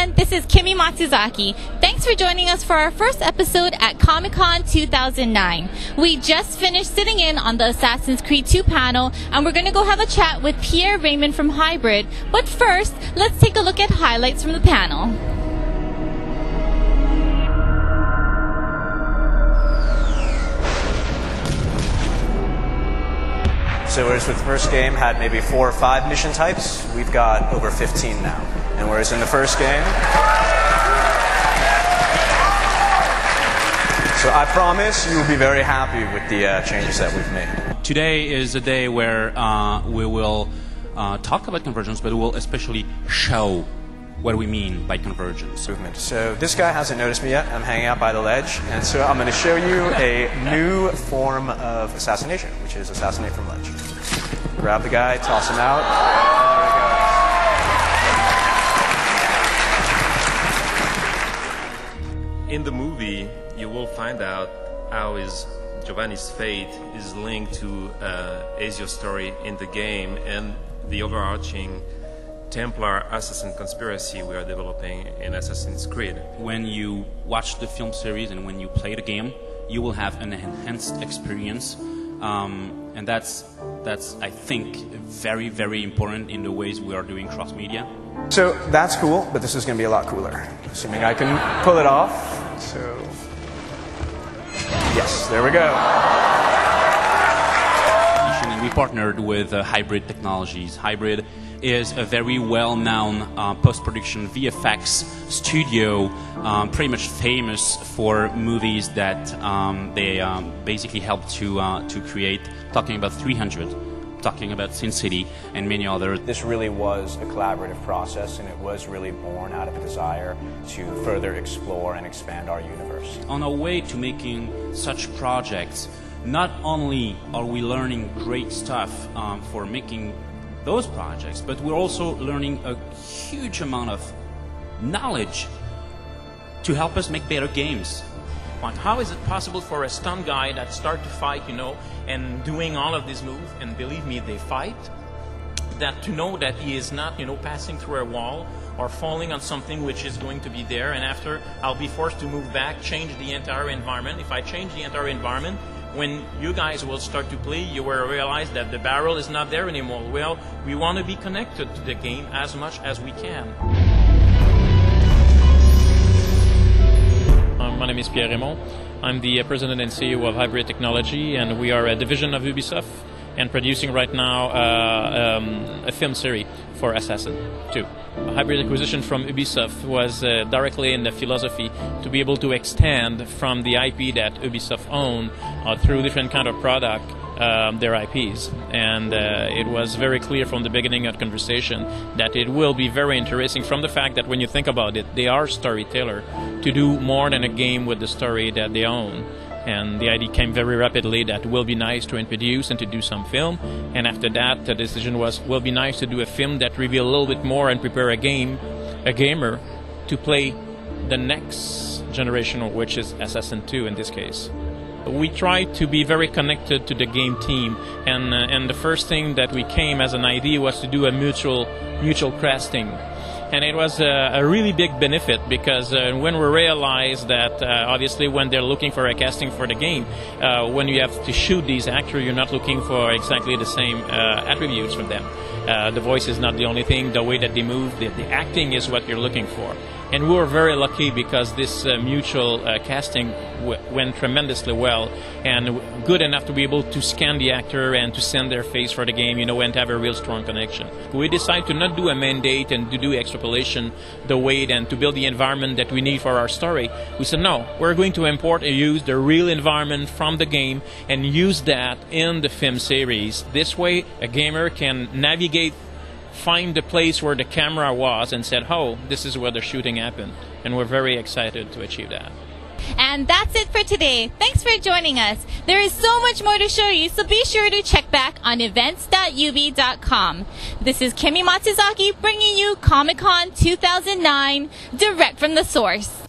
everyone, this is Kimi Matsuzaki. Thanks for joining us for our first episode at Comic-Con 2009. We just finished sitting in on the Assassin's Creed 2 panel, and we're going to go have a chat with Pierre Raymond from Hybrid. But first, let's take a look at highlights from the panel. So whereas with the first game had maybe 4 or 5 mission types, we've got over 15 now. And whereas in the first game, so I promise you will be very happy with the changes that we've made. Today is a day where we will talk about convergence, but we will especially show what we mean by convergence. So this guy hasn't noticed me yet. I'm hanging out by the ledge, and so I'm going to show you a new form of assassination, which is assassinate from ledge. Grab the guy, toss him out. In the movie, you will find out how Giovanni's fate is linked to Ezio's story in the game and the overarching Templar assassin conspiracy we are developing in Assassin's Creed. When you watch the film series and when you play the game, you will have an enhanced experience, and that's I think very, very important in the ways we are doing cross-media. So that's cool, but this is going to be a lot cooler, assuming I can pull it off. So yes, there we go. We partnered with Hybrid Technologies. Hybrid is a very well-known post-production VFX studio, pretty much famous for movies that they basically helped to create, talking about 300, talking about Sin City, and many others. This really was a collaborative process, and it was really born out of a desire to further explore and expand our universe. On our way to making such projects, not only are we learning great stuff for making those projects, but we're also learning a huge amount of knowledge to help us make better games. How is it possible for a stunt guy that start to fight, and doing all of these moves, and believe me, they fight, that to know that he is not, passing through a wall or falling on something which is going to be there, and after I'll be forced to move back, change the entire environment. If I change the entire environment, when you guys will start to play, you will realize that the barrel is not there anymore. Well, we want to be connected to the game as much as we can. My name is Pierre Raymond. I'm the president and CEO of Hybrid Technology, and we are a division of Ubisoft and producing right now a film series for Assassin 2. Hybrid acquisition from Ubisoft was directly in the philosophy to be able to extend from the IP that Ubisoft owned through different kind of product their IPs, and it was very clear from the beginning of the conversation that it will be very interesting from the fact that when you think about it, they are storyteller to do more than a game with the story that they own. And the idea came very rapidly that it will be nice to introduce and to do some film. And after that, the decision was, will be nice to do a film that reveal a little bit more and prepare a gamer to play the next generation, which is Assassin 2 in this case. We tried to be very connected to the game team, and the first thing that we came as an idea was to do a mutual casting. And it was a really big benefit because when we realized that obviously when they're looking for a casting for the game, when you have to shoot these actors, you're not looking for exactly the same attributes from them. The voice is not the only thing, the way that they move, the acting is what you're looking for. And we were very lucky because this mutual casting went tremendously well and good enough to be able to scan the actor and to send their face for the game, and to have a real strong connection. We decided to not do a mandate and to do extrapolation the way and to build the environment that we need for our story. We said, no, we're going to import and use the real environment from the game and use that in the film series. This way, a gamer can navigate, find the place where the camera was and said, oh, this is where the shooting happened. And we're very excited to achieve that. And that's it for today. Thanks for joining us. There is so much more to show you, so be sure to check back on events.ubi.com. This is Kimi Matsuzaki bringing you Comic-Con 2009 direct from the source.